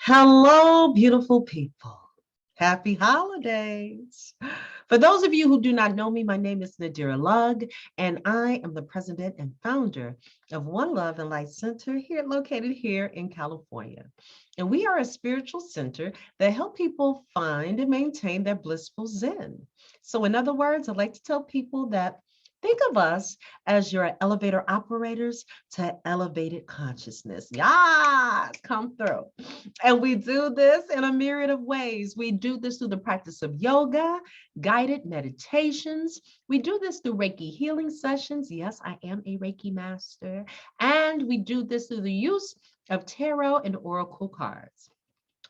Hello, beautiful people. Happy holidays. For those of you who do not know me, my name is Nadira Lugg, and I am the president and founder of One Love and Light Center located here in California. And we are a spiritual center that help people find and maintain their blissful Zen. So in other words, I'd like to tell people that think of us as your elevator operators to elevated consciousness. Yes, come through. And we do this in a myriad of ways. We do this through the practice of yoga, guided meditations. We do this through Reiki healing sessions. Yes, I am a Reiki master. And we do this through the use of tarot and oracle cards.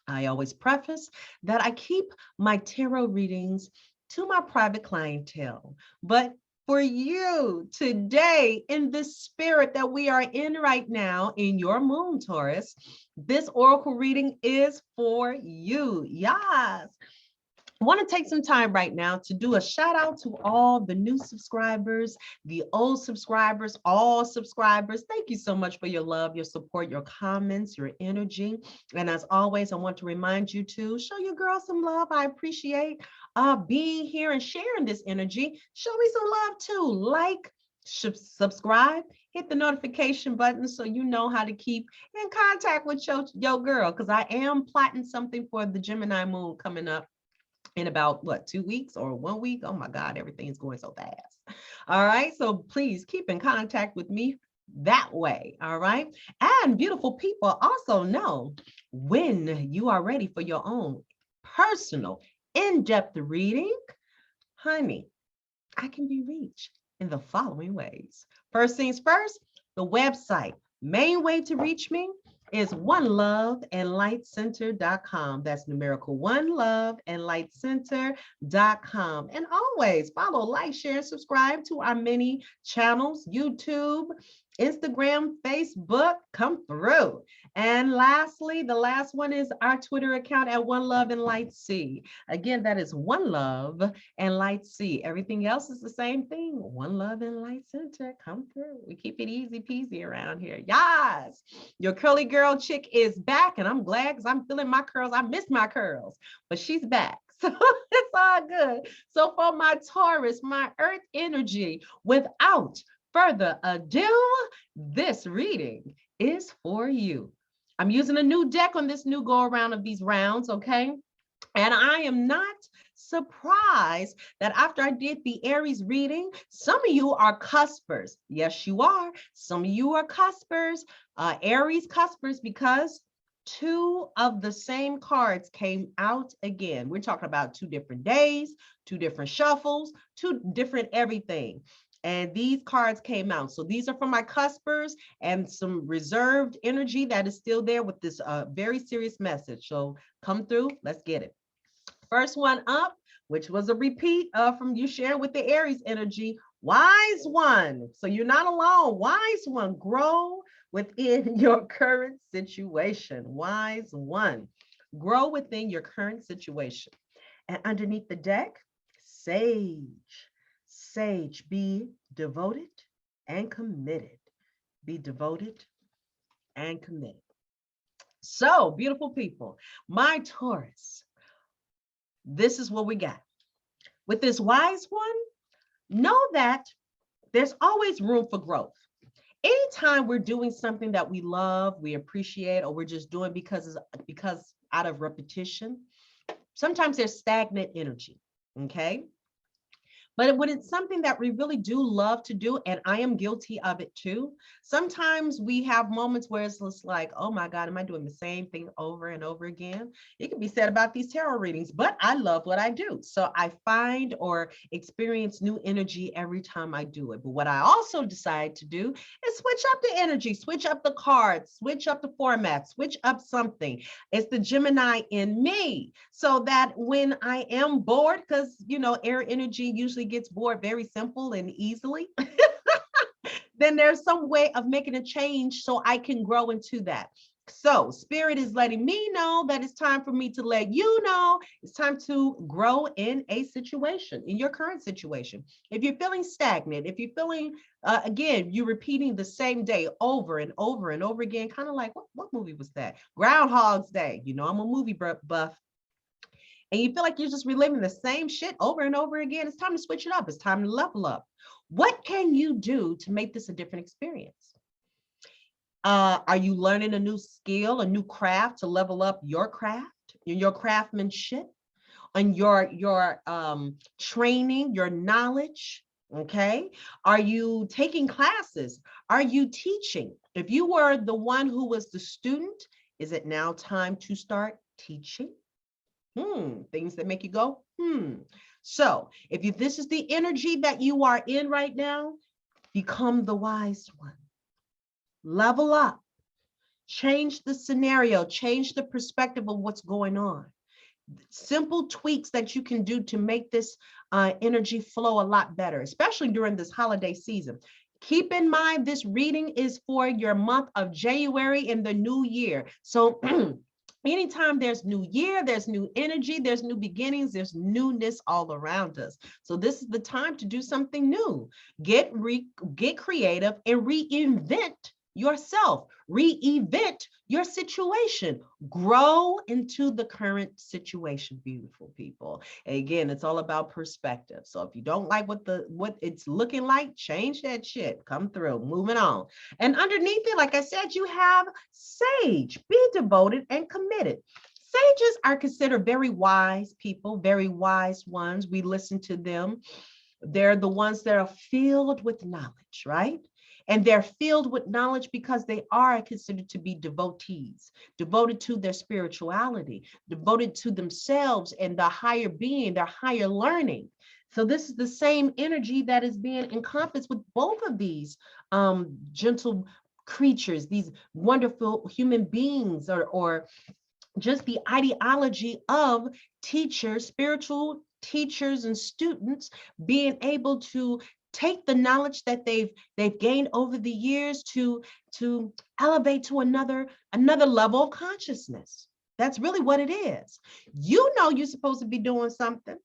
I always preface that I keep my tarot readings to my private clientele, but for you today, in this spirit that we are in right now, in your moon, Taurus, this oracle reading is for you. Yes. I want to take some time right now to do a shout out to all the new subscribers, the old subscribers, all subscribers. Thank you so much for your love, your support, your comments, your energy. And as always, I want to remind you to show your girl some love. I appreciate being here and sharing this energy. Show me some love too. Like, subscribe, hit the notification button so you know how to keep in contact with your girl, because I am plotting something for the Gemini moon coming up in about 2 weeks or 1 week. Oh my God, everything's going so fast. All right. So please keep in contact with me that way. All right. And beautiful people also know when you are ready for your own personal in-depth reading, honey, I can be reached in the following ways. First things first, the website. Main way to reach me is oneloveandlightcenter.com. That's numerical oneloveandlightcenter.com. And always follow, like, share, and subscribe to our many channels, YouTube, Instagram, Facebook, come through. And lastly, the last one is our Twitter account at One Love and Light C. Again, that is One Love and Light C. Everything else is the same thing. One Love and Light Center, come through. We keep it easy peasy around here. Yes, your curly girl chick is back, and I'm glad because I'm feeling my curls. I miss my curls, but she's back. So it's all good. So for my Taurus, my earth energy, without further ado, this reading is for you. I'm using a new deck on this new go around of these rounds, okay? And I am not surprised that after I did the Aries reading, some of you are cuspers. Yes, you are. Some of you are cuspers, Aries cuspers, because two of the same cards came out again. We're talking about 2 different days, 2 different shuffles, 2 different everything. And these cards came out. So these are for my cuspers and some reserved energy that is still there with this very serious message. So come through, let's get it. First one up, which was a repeat from you sharing with the Aries energy, wise one. So you're not alone. Wise one, grow within your current situation. Wise one, grow within your current situation. And underneath the deck, sage. Sage, be devoted and committed. Be devoted and committed. So, beautiful people, my Taurus, this is what we got. With this wise one, know that there's always room for growth. Anytime we're doing something that we love, we appreciate, or we're just doing because out of repetition, sometimes there's stagnant energy, okay? But when it's something that we really do love to do, and I am guilty of it too, sometimes we have moments where it's just like, oh my God, am I doing the same thing over and over again? It can be said about these tarot readings, but I love what I do. So I find or experience new energy every time I do it. But what I also decide to do is switch up the energy, switch up the cards, switch up the format, switch up something. It's the Gemini in me. So that when I am bored, because, air energy usually gets bored very simple and easily, then there's some way of making a change so I can grow into that. So Spirit is letting me know that it's time for me to let you know it's time to grow in a situation, in your current situation. If you're feeling stagnant, if you're feeling, again, you're repeating the same day over and over and over again, kind of like, what movie was that? Groundhog's Day. You know, I'm a movie buff. And you feel like you're just reliving the same shit over and over again. It's time to switch it up. It's time to level up. What can you do to make this a different experience? Are you learning a new skill, a new craft to level up your craft, your craftsmanship, and your training, your knowledge? Okay. Are you taking classes? Are you teaching? If you were the one who was the student, is it now time to start teaching? Things that make you go, So if this is the energy that you are in right now, become the wise one. Level up, change the scenario, change the perspective of what's going on. Simple tweaks that you can do to make this energy flow a lot better, especially during this holiday season. Keep in mind, this reading is for your month of January in the new year. So anytime there's new year, there's new energy, there's new beginnings, there's newness all around us. So this is the time to do something new. Get creative and reinvent yourself, reinvent your situation, grow into the current situation, beautiful people. And again, it's all about perspective. So if you don't like what it's looking like, change that shit, come through, moving on. And underneath it, like I said, you have sage, be devoted and committed. Sages are considered very wise people, very wise ones. We listen to them. They're the ones that are filled with knowledge, right? And they're filled with knowledge because they are considered to be devotees, devoted to their spirituality, devoted to themselves and the higher being, their higher learning. So this is the same energy that is being encompassed with both of these gentle creatures, these wonderful human beings, or just the ideology of teachers, spiritual teachers and students being able to take the knowledge that they've gained over the years to elevate to another level of consciousness. That's really what it is. You know you're supposed to be doing something.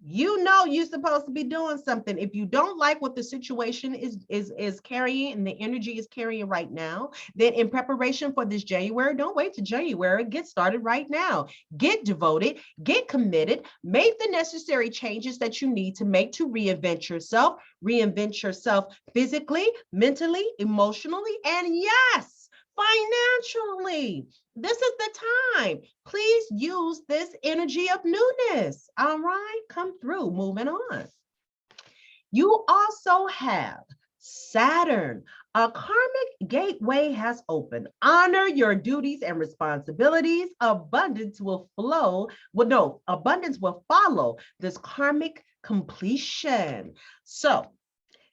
You know you're supposed to be doing something. If you don't like what the situation is carrying and the energy is carrying right now, then in preparation for this January, don't wait to January. Get started right now. Get devoted, get committed, make the necessary changes that you need to make to reinvent yourself physically, mentally, emotionally, and yes, financially. This is the time. Please use this energy of newness. All right, come through, moving on. You also have Saturn. A karmic gateway has opened. Honor your duties and responsibilities. Abundance will flow. Well, no, abundance will follow this karmic completion. So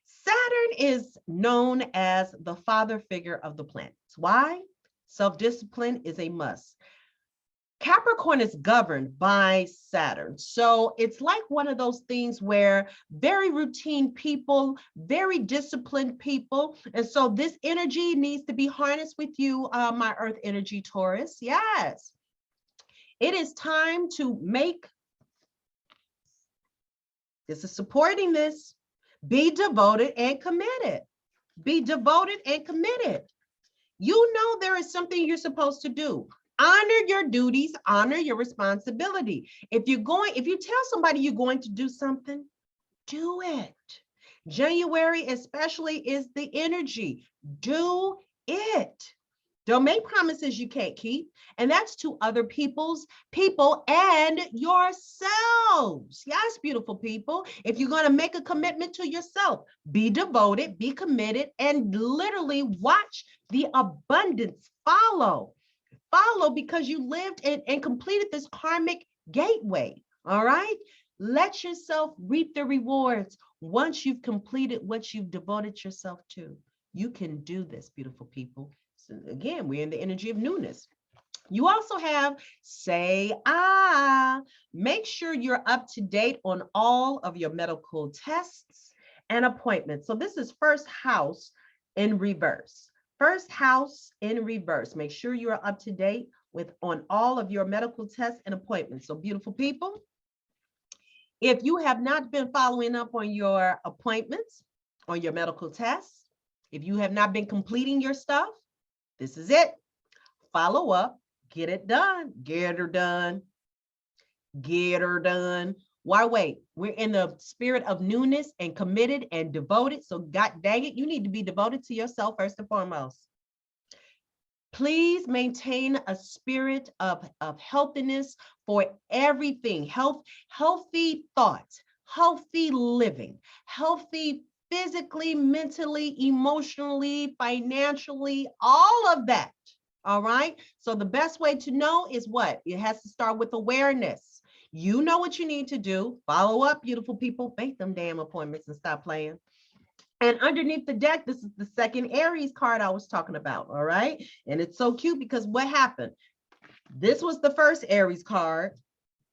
Saturn is known as the father figure of the planets. Why? Self-discipline is a must. Capricorn is governed by Saturn. So it's like one of those things where very routine people, very disciplined people. And so this energy needs to be harnessed with you, my earth energy Taurus. Yes. It is time to make, this is supporting this, be devoted and committed. Be devoted and committed. You know there is something you're supposed to do. Honor your duties, honor your responsibility. If you tell somebody you're going to do something, do it. January especially is the energy. Do it. Don't make promises you can't keep. And that's to other people and yourselves. Yes, beautiful people. If you're going to make a commitment to yourself, be devoted, be committed, and literally watch the abundance follow. Follow because you lived and completed this karmic gateway. All right. Let yourself reap the rewards once you've completed what you've devoted yourself to. You can do this, beautiful people. So again, we're in the energy of newness. You also have say ah. Make sure you're up to date on all of your medical tests and appointments. So this is first house in reverse. First house in reverse. Make sure you're up to date on all of your medical tests and appointments. So beautiful people, if you have not been following up on your appointments, on your medical tests, if you have not been completing your stuff, this is it. Follow up, get it done, get her done, get her done. Why wait? We're in the spirit of newness and committed and devoted. So God dang it, you need to be devoted to yourself first and foremost. Please maintain a spirit of healthiness for everything. Healthy thoughts, healthy living, healthy physically, mentally, emotionally, financially, all of that. All right. So the best way to know is what? It has to start with awareness. You know what you need to do. Follow up, beautiful people. Make them damn appointments and stop playing. And underneath the deck, this is the second Aries card I was talking about. All right. And it's so cute because what happened? This was the first Aries card.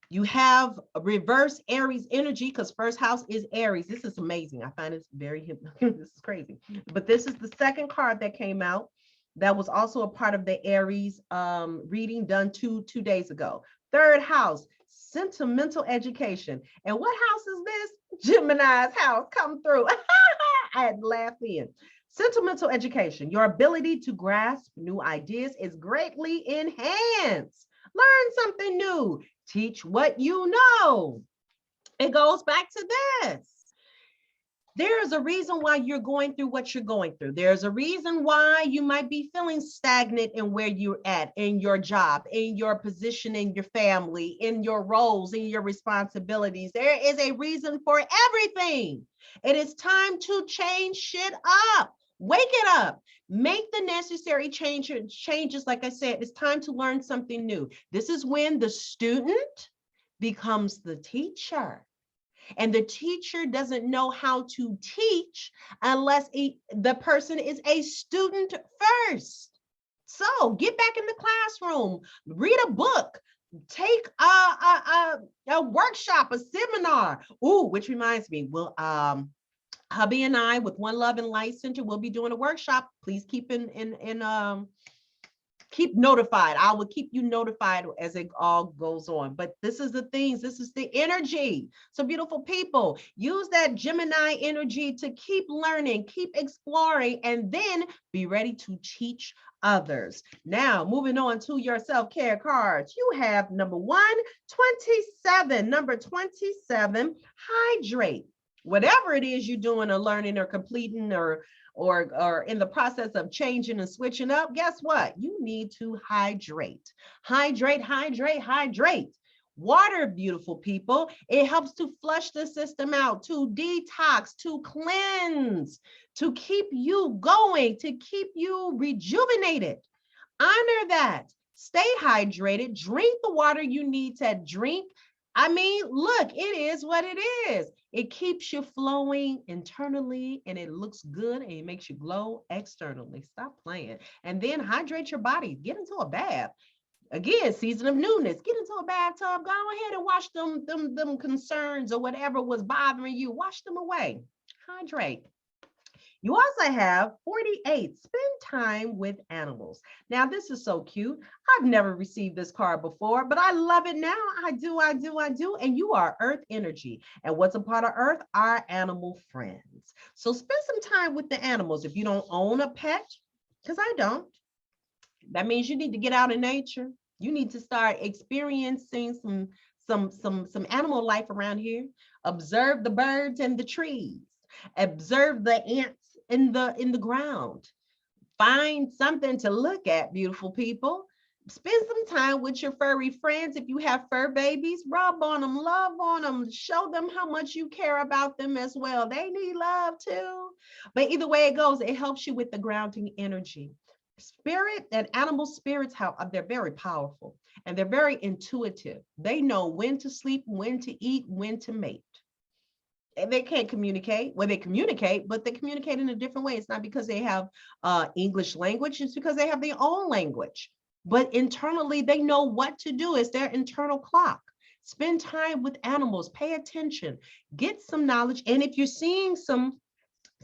You have a reverse Aries energy because first house is Aries. This is amazing. I find this very, this is crazy. But this is the second card that came out. That was also a part of the Aries reading done two days ago. Third house, sentimental education. And what house is this? Gemini's house. Come through. I had to laugh in. Sentimental education. Your ability to grasp new ideas is greatly enhanced. Learn something new. Teach what you know. It goes back to this. There's a reason why you're going through what you're going through. There's a reason why you might be feeling stagnant in where you're at, in your job, in your position, in your family, in your roles, in your responsibilities. There is a reason for everything. It is time to change shit up. Wake it up. Make the necessary changes. Like I said, it's time to learn something new. This is when the student becomes the teacher. And the teacher doesn't know how to teach unless the person is a student first. So get back in the classroom, read a book, take a workshop, a seminar. Ooh, which reminds me, hubby and I with One Love and Light Center, we'll be doing a workshop. Please keep keep notified. I will keep you notified as it all goes on. But this is the things, this is the energy. So beautiful people, use that Gemini energy to keep learning, keep exploring, and then be ready to teach others. Now, moving on to your self-care cards. You have number 127. Number 27, hydrate. Whatever it is you're doing or learning or completing or in the process of changing and switching up, guess what? You need to hydrate. Hydrate, hydrate, hydrate. Water, beautiful people. It helps to flush the system out, to detox, to cleanse, to keep you going, to keep you rejuvenated. Honor that. Stay hydrated. Drink the water you need to drink. I mean, look, it is what it is. It keeps you flowing internally and it looks good and it makes you glow externally. Stop playing. And then hydrate your body. Get into a bath. Again, season of newness. Get into a bathtub. Go ahead and wash them concerns or whatever was bothering you. Wash them away. Hydrate. You also have 48, spend time with animals. Now, this is so cute. I've never received this card before, but I love it now. I do. And you are earth energy. And what's a part of earth? Our animal friends. So spend some time with the animals. If you don't own a pet, because I don't, that means you need to get out in nature. You need to start experiencing some animal life around here. Observe the birds and the trees. Observe the ants in the ground. Find something to look at, beautiful people. Spend some time with your furry friends. If you have fur babies, rub on them, love on them, show them how much you care about them as well. They need love too. But either way it goes, it helps you with the grounding energy. Spirit and animal spirits, they're very powerful and they're very intuitive. They know when to sleep, when to eat, when to mate. They can't communicate. Well, they communicate, but they communicate in a different way. It's not because they have English language. It's because they have their own language. But internally, they know what to do. It's their internal clock. Spend time with animals. Pay attention. Get some knowledge. And if you're seeing some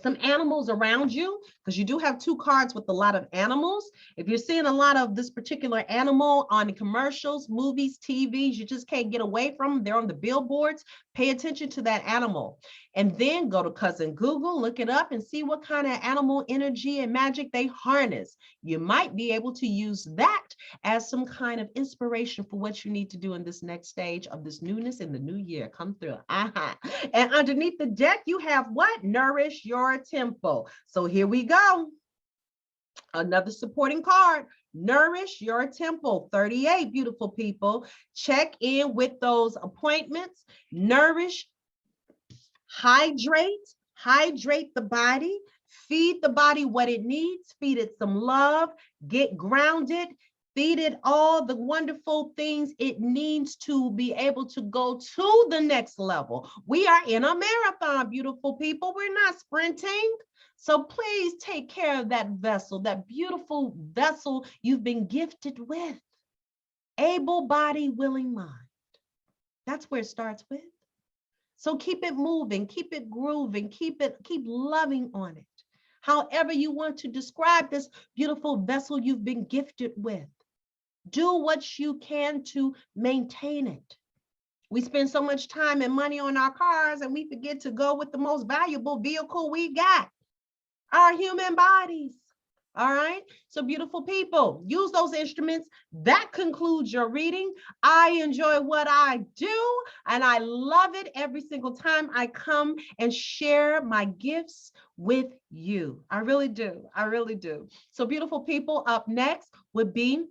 some animals around you, because you do have two cards with a lot of animals. If you're seeing a lot of this particular animal on commercials, movies, TVs, you just can't get away from them. They're on the billboards. Pay attention to that animal. And then go to Cousin Google, look it up and see what kind of animal energy and magic they harness. You might be able to use that as some kind of inspiration for what you need to do in this next stage of this newness in the new year. Come through. And underneath the deck, you have what? Nourish your temple. So here we go. Another supporting card. Nourish your temple. 38, beautiful people. Check in with those appointments. Nourish, hydrate the body, feed the body what it needs, feed it some love, get grounded, feed it all the wonderful things it needs to be able to go to the next level. We are in a marathon, beautiful people. We're not sprinting. So please take care of that vessel, that beautiful vessel you've been gifted with. Able body, willing mind. That's where it starts with. So keep it moving, keep it grooving, keep loving on it. However you want to describe this beautiful vessel you've been gifted with. Do what you can to maintain it. We spend so much time and money on our cars and we forget to go with the most valuable vehicle we got, our human bodies. All right. So beautiful people, use those instruments. That concludes your reading. I enjoy what I do and I love it every single time I come and share my gifts with you. I really do. I really do. So beautiful people, up next would be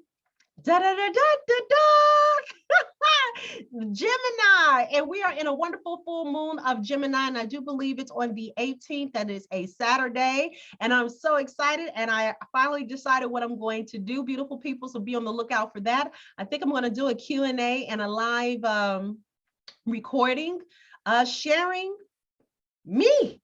Gemini, and we are in a wonderful full moon of Gemini, and I do believe it's on the 18th. That is a Saturday, and I'm so excited, and I finally decided what I'm going to do, beautiful people, so be on the lookout for that. I think I'm going to do a Q&A and a live recording sharing me.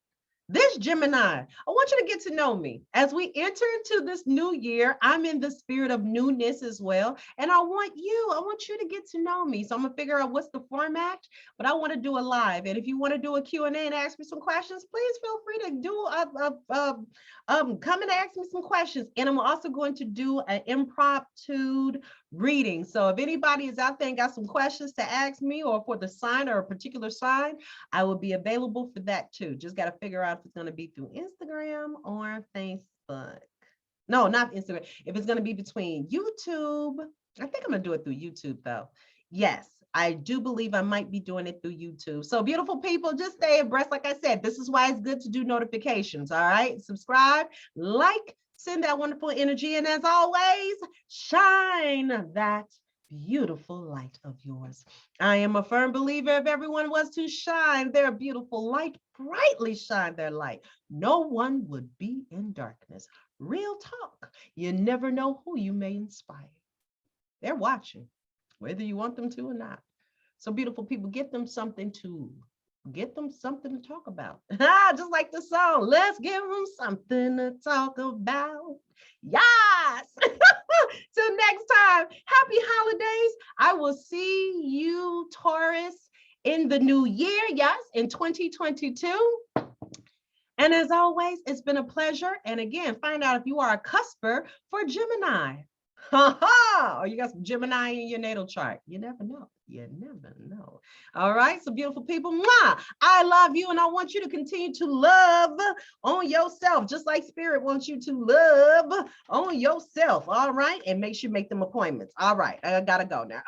This Gemini, I want you to get to know me. As we enter into this new year, I'm in the spirit of newness as well. And I want you to get to know me. So I'm gonna figure out what's the format, but I want to do a live. And if you want to do a Q&A and ask me some questions, please feel free to do come and ask me some questions. And I'm also going to do an impromptu reading. So if anybody is out there and got some questions to ask me or for the sign or a particular sign, I will be available for that too. Just got to figure out if it's going to be through Instagram or Facebook. No, not Instagram. If it's going to be between YouTube, I think I'm going to do it through YouTube though. Yes, I do believe I might be doing it through YouTube. So beautiful people, just stay abreast. Like I said, this is why it's good to do notifications. All right. Subscribe, like, send that wonderful energy. And as always, shine that beautiful light of yours. I am a firm believer if everyone was to shine their beautiful light, brightly shine their light, no one would be in darkness. Real talk. You never know who you may inspire. They're watching, whether you want them to or not. So beautiful people, get them something to talk about. Just like the song, let's give them something to talk about. Yes. Till next time, happy holidays. I will see you, Taurus, in the new year. Yes, in 2022. And as always, it's been a pleasure. And again, find out if you are a cusper for Gemini. Or you got some Gemini in your natal chart. You never know. You never know. All right. So beautiful people, mwah, I love you. And I want you to continue to love on yourself, just like Spirit wants you to love on yourself. All right. And make sure you make them appointments. All right. I got to go now.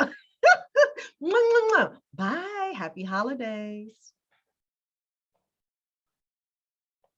Bye. Happy holidays.